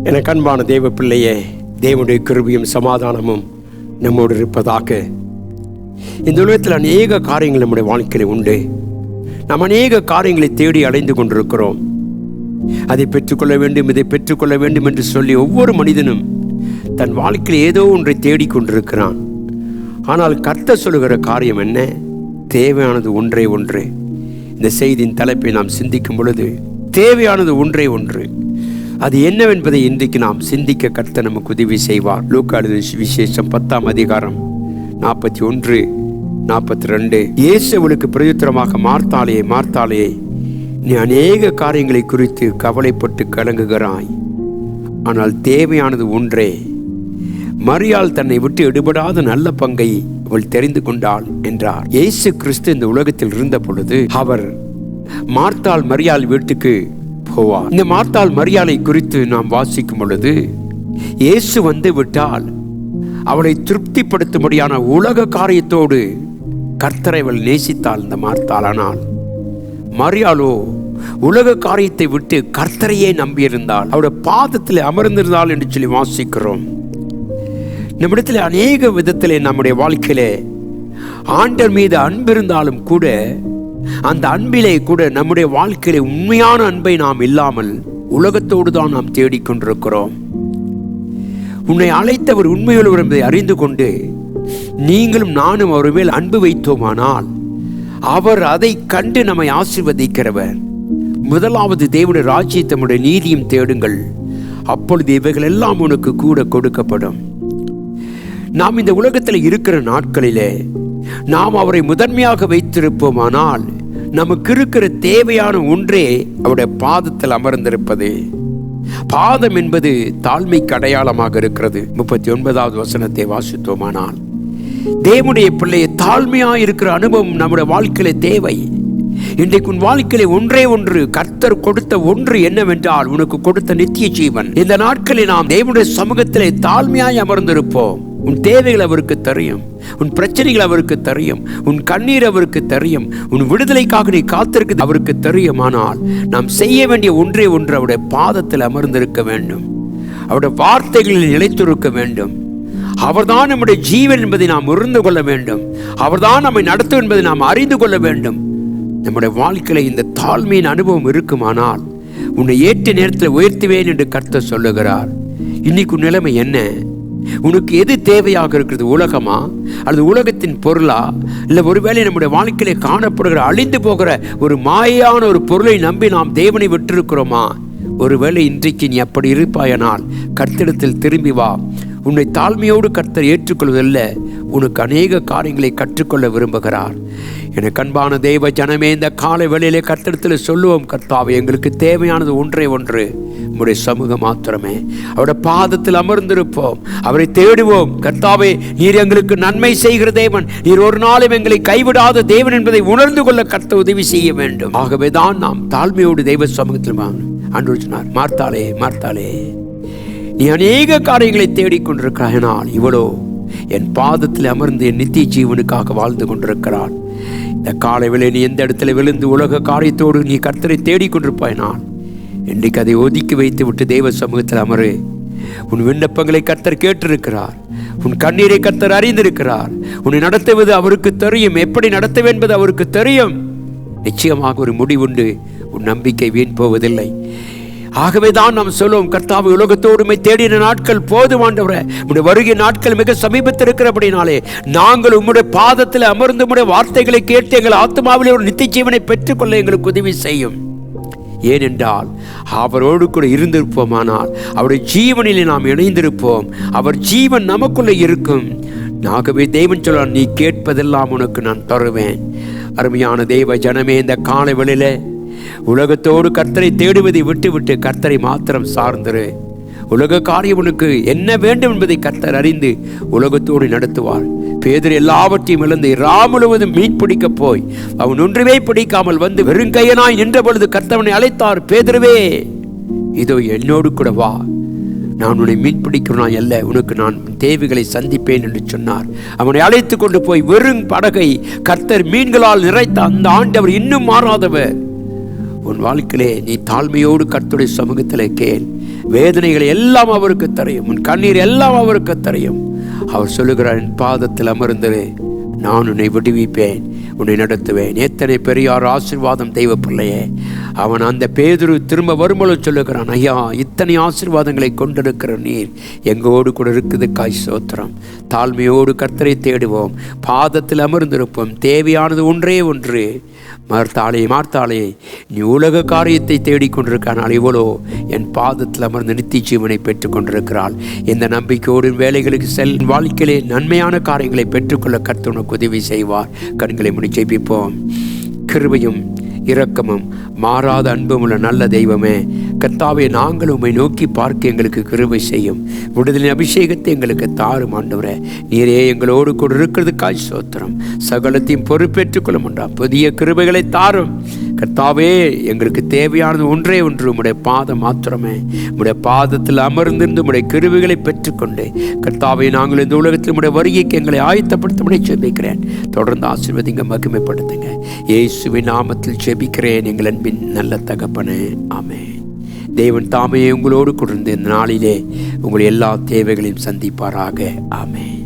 எனக்கு அன்பான தேவ பிள்ளையே, தேவனுடைய கிருபையும் சமாதானமும் நம்மோடு இருப்பதாக. இந்த உலகத்தில் அநேக காரியங்கள் நம்முடைய வாழ்க்கையில் உண்டு. நாம் அநேக காரியங்களை தேடி அலைந்து கொண்டிருக்கிறோம். அதை பெற்றுக்கொள்ள வேண்டும், இதை பெற்றுக்கொள்ள வேண்டும் என்று சொல்லி ஒவ்வொரு மனிதனும் தன் வாழ்க்கையில் ஏதோ ஒன்றை தேடிக்கொண்டிருக்கிறான். ஆனால் கர்த்தர் சொல்லுகிற காரியம் என்ன? தேவையானது ஒன்றே ஒன்று. இந்த செய்தியின் தலைப்பை நாம் சிந்திக்கும் பொழுது தேவையானது ஒன்றே ஒன்று. அது என்னவென்பதை இன்றைக்கு நாம் சிந்திக்க கர்த்தர் நமக்கு உதவி செய்வார். லூக்கா விசேஷம் 10ஆம் அதிகாரம் 41-42. இயேசு அவளுக்கு பிரயுத்தரமாக, மார்த்தாளே மார்த்தாளே, நீ அநேக காரியங்களை குறித்து கவலைப்பட்டு கலங்குகிறாய், ஆனால் தேவையானது ஒன்றே. மரியாள் தன்னை விட்டு எடுபடாத நல்ல பங்கை அவள் தெரிந்து கொண்டாள் என்றார். இயேசு கிறிஸ்து இந்த உலகத்தில் இருந்த பொழுது அவர் மார்த்தாள் மரியாள் வீட்டுக்கு போவார். இந்த மார்த்தாள் மரியாளை குறித்து நாம் வாசிக்கும் பொழுது, இயேசு வந்து விட்டால் அவளை திருப்திப்படுத்தும்படியான உலக காரியத்தோடு கர்த்தரை அவள் நேசித்தாள் இந்த மார்த்தாள். ஆனால் மரியாளோ உலக காரியத்தை விட்டு கர்த்தரையே நம்பியிருந்தாள், அவருடைய பாதத்தில் அமர்ந்திருந்தாள் என்று சொல்லி வாசிக்கிறோம். நம்மிடத்தில் அநேக விதத்திலே நம்முடைய வாழ்க்கையிலே ஆண்டவர் மீது அன்பு இருந்தாலும் கூட, அந்த அன்பிலே கூட நம்முடைய வாழ்க்கையிலே உண்மையான அன்பை நாம் இல்லாமல் உலகத்தோடு தான் நாம் தேடிக்கொண்டிருக்கிறோம். உன்னை அழைத்தவர் உண்மையுள்ளவர் என்பதை அறிந்து கொண்டு நீங்களும் நானும் அவர் மேல் அன்பு வைத்தோமானால் அவர் அதை கண்டு நம்மை ஆசீர்வதிக்கிறவர். முதலாவது தேவனுடைய ராஜ்யத்தை, நம்முடைய நீதியும் தேடுங்கள், அப்பொழுது இவைகள் எல்லாம் உனக்கு கூட கொடுக்கப்படும். நாம் இந்த உலகத்தில் இருக்கிற நாட்களிலே நாம் அவரை முதன்மையாக வைத்திருப்போமானால் நமக்கு இருக்கிற தேவையான ஒன்றே அவருடைய பாதத்தில் அமர்ந்திருப்பது. பாதம் என்பது தாழ்மைக்கு அடையாளமாக இருக்கிறது. 39வது வசனத்தை வாசித்தோமானால், தேவனுடைய பிள்ளையை தாழ்மையாக இருக்கிற அனுபவம் நம்முடைய வாழ்க்கையில தேவை. இன்றைக்கு உன் வாழ்க்கையில ஒன்றே ஒன்று, கர்த்தர் கொடுத்த ஒன்று என்னவென்றால் உனக்கு கொடுத்த நித்திய ஜீவன். இந்த நாட்களில் நாம் தேவனுடைய சமூகத்திலே தாழ்மையாய் அமர்ந்திருப்போம். உன் தேவைகள் அவருக்கு தெரியும், உன் பிரச்சனைகள் அவருக்கு தெரியும், உன் கண்ணீர் அவருக்கு தெரியும், உன் விடுதலைக்காக நீ காத்திருக்கு அவருக்கு தெரியும். ஆனால் நாம் செய்ய வேண்டிய ஒன்றே ஒன்று, அவருடைய பாதத்தில் அமர்ந்திருக்க வேண்டும், அவருடைய வார்த்தைகளில் நிலைத்திருக்க வேண்டும். அவர்தான் நம்முடைய ஜீவன் என்பதை நாம் உணர்ந்து கொள்ள வேண்டும். அவர்தான் நம்மை நடத்தும் என்பதை நாம் அறிந்து கொள்ள வேண்டும். நம்முடைய வாழ்க்கையில இந்த தாழ்மையின் அனுபவம் இருக்குமானால் உன்னை ஏற்ற நேரத்தில் உயர்த்துவேன் என்று கர்த்தர் சொல்லுகிறார். இன்னைக்கு உன் நிலைமை என்ன? உனக்கு எது தேவையாக இருக்கிறது? உலகமா அல்லது உலகத்தின் பொருளா? இல்லை ஒருவேளை நம்முடைய வாழ்க்கையிலே காணப்படுகிற அழிந்து போகிற ஒரு மாயான ஒரு பொருளை நம்பி நாம் தேவனை விட்டிருக்கிறோமா? ஒருவேளை இன்றைக்கு நீ அப்படி இருப்பாயனால் கர்த்தரிடத்தில் திரும்பி வா. உன்னை தாழ்மையோடு கர்த்தர் ஏற்றுக்கொள்வதில்லை, உனக்கு அநேக காரியங்களை கற்றுக்கொள்ள விரும்புகிறார். எனக்கு அன்பான தெய்வ ஜனமே, இந்த காலை வேளையிலே கர்த்தரிடத்தில் சொல்லுவோம், கர்த்தாவே எங்களுக்கு தேவையானது ஒன்றே ஒன்று, உம்முடைய சமூகம் மாத்திரமே. அவருடைய பாதத்தில் அமர்ந்திருப்போம், அவரை தேடுவோம். கர்த்தாவே, நீர் எங்களுக்கு நன்மை செய்கிற தேவன், நீர் ஒரு நாளும் எங்களை கைவிடாத தேவன் என்பதை உணர்ந்து கொள்ள கர்த்தர் உதவி செய்ய வேண்டும். ஆகவே தான் நாம் தாழ்மையோடு தெய்வ சமூகத்தில் ஆண்டவர் சொன்னார், மார்த்தாளே மார்த்தாளே, நீ அநேக காரியங்களை தேடிக்கொண்டிருக்கிறானால் இவளோ என் பாதத்தில் அமர்ந்து என் நித்திய ஜீவனுக்காக வாழ்ந்து கொண்டிருக்கிறாள். இந்த காலை வேளை நீ எந்த இடத்துல விழுந்து உலக காரியத்தோடு நீ கர்த்தரை தேடிக்கொண்டிருப்பாயினால் இன்றைக்கு அதை ஒதுக்கி வைத்து விட்டு தெய்வ சமூகத்தில் அமரு. உன் விண்ணப்பங்களை கர்த்தர் கேட்டிருக்கிறார், உன் கண்ணீரை கர்த்தர் அறிந்திருக்கிறார். உன்னை நடத்துவது அவருக்கு தெரியும், எப்படி நடத்துவது என்பது அவருக்கு தெரியும். நிச்சயமாக ஒரு முடிவுண்டு, உன் நம்பிக்கை வீண் போவதில்லை. ஆகவே தான் நாம் சொல்லுவோம், கர்த்தாவை உலகத்தோடுமை தேடின நாட்கள் போதுமாண்டவரே, உம்முடைய வருகை நாட்கள் மிக சமீபத்தில் இருக்கிறபடினாலே நாங்கள் உம்முடைய பாதத்தில் அமர்ந்து உம்முடைய வார்த்தைகளை கேட்டு எங்கள் ஆத்மாவிலே ஒரு நித்திய ஜீவனை பெற்றுக்கொள்ள எங்களுக்கு உதவி செய்யும். ஏனென்றால் அவரோடு கூட இருந்திருப்போமானால் அவருடைய ஜீவனிலே நாம் இணைந்திருப்போம், அவர் ஜீவன் நமக்குள்ளே இருக்கும். ஆகவே தேவன் சொல்றார், நீ கேட்பதெல்லாம் உனக்கு நான் தருவேன். அருமையான தெய்வ ஜனமே, இந்த காலை வேளையிலே உலகத்தோடு கர்த்தரை தேடுவதை விட்டுவிட்டு கர்த்தரை மாத்திரம் சார்ந்திரு. உலக காரியம் உனக்கு என்ன வேண்டும் என்பதை கர்த்தர் அறிந்து உலகத்தோடு நடத்துவார். பேதுரு எல்லாவற்றையும் இழந்து முழுவதும் மீன் பிடிக்க போய் அவன் ஒன்றுமே பிடிக்காமல் வந்து வெறுங்கையனாய் நின்ற பொழுது கர்த்தவனை அழைத்தார், பேதுருவே இதோ என்னோடு கூட வா, நான் உன்னை மீன் பிடிக்கிறனாய் அல்ல, உனக்கு நான் தேவைகளை சந்திப்பேன் என்று சொன்னார். அவனை அழைத்து கொண்டு போய் வெறும் படகை கர்த்தர் மீன்களால் நிறைத்த அந்த ஆண்டவர் இன்னும் மாறாதவர். உன் வாழ்க்கையிலே நீ தாழ்மையோடு கர்த்தருடைய சமூகத்தில் கேள். வேதனைகளை எல்லாம் அவருக்கு தெரியும், உன் கண்ணீர் எல்லாம் அவருக்கு தெரியும். அவர் சொல்லுகிறார், என் பாதத்தில் அமர்ந்து நான் உன்னை விடுவிப்பேன், உன்னை நடத்துவேன். எத்தனை பெரியார் ஆசீர்வாதம் தெய்வ பிள்ளையே. அவன் அந்த பேதுரு திரும்ப வரும்பொழுது சொல்லுகிறான், ஐயா, இத்தனை ஆசீர்வாதங்களை கொண்டிருக்கிற நீர் எங்கோடு கூட இருக்குதுக்காய் ஸ்தோத்திரம். தாழ்மையோடு கர்த்தரை தேடுவோம், பாதத்தில் அமர்ந்திருப்போம். தேவையானது ஒன்றே ஒன்று. மார்த்தாளே, நீ உலக காரியத்தை தேடிக்கொண்டிருக்கானால் இவ்வளோ என் பாதத்தில் அமர்ந்து நித்திய ஜீவனை பெற்றுக் கொண்டிருக்கிறாள். இந்த நம்பிக்கையோடு வேலைகளுக்கு வாழ்க்கையிலே நன்மையான காரியங்களை பெற்றுக்கொள்ள கர்த்தர் உனக்கு உதவி செய்வார். கண்களை முடி ஜெபிப்போம். கிருபையும் இரக்கமும் மாறாத அன்பும் உள்ள நல்ல தெய்வமே, கர்த்தாவே, நாங்கள் உம்மை நோக்கி பார்க்க எங்களுக்கு கிருபை செய்யும். விடுதலின் அபிஷேகத்தை எங்களுக்கு தாரும் ஆண்டவரே. நீரே எங்களோடு கூட இருக்கிறதுக்காய் ஸ்தோத்திரம். சகலத்தையும் பொறுப்பேற்றுக் கொள்ள முடியும். புதிய கிருபைகளை தாரும் கர்த்தாவே. எங்களுக்கு தேவையானது ஒன்றே ஒன்று, உம்முடைய பாதம் மாத்திரமே. உம்முடைய பாதத்தில் அமர்ந்திருந்து உம்முடைய கிருபைகளை பெற்றுக்கொண்டு கர்த்தாவே, நாங்கள் இந்த உலகத்தில் உம்முடைய வருகைக்கு எங்களை ஆயத்தப்படுத்த ஜெபிக்கிறேன். தொடர்ந்து ஆசீர்வதிங்க, மகிமைப்படுத்துங்க. இயேசுவின் நாமத்தில் ஜெபிக்கிறேன் எங்கள் அன்பின் நல்ல தகப்பனே, ஆமென். தேவன் தாமே உங்களோடு கொண்டு இந்த நாளிலே உங்கள் எல்லா தேவைகளையும் சந்திப்பாராக. ஆமென்.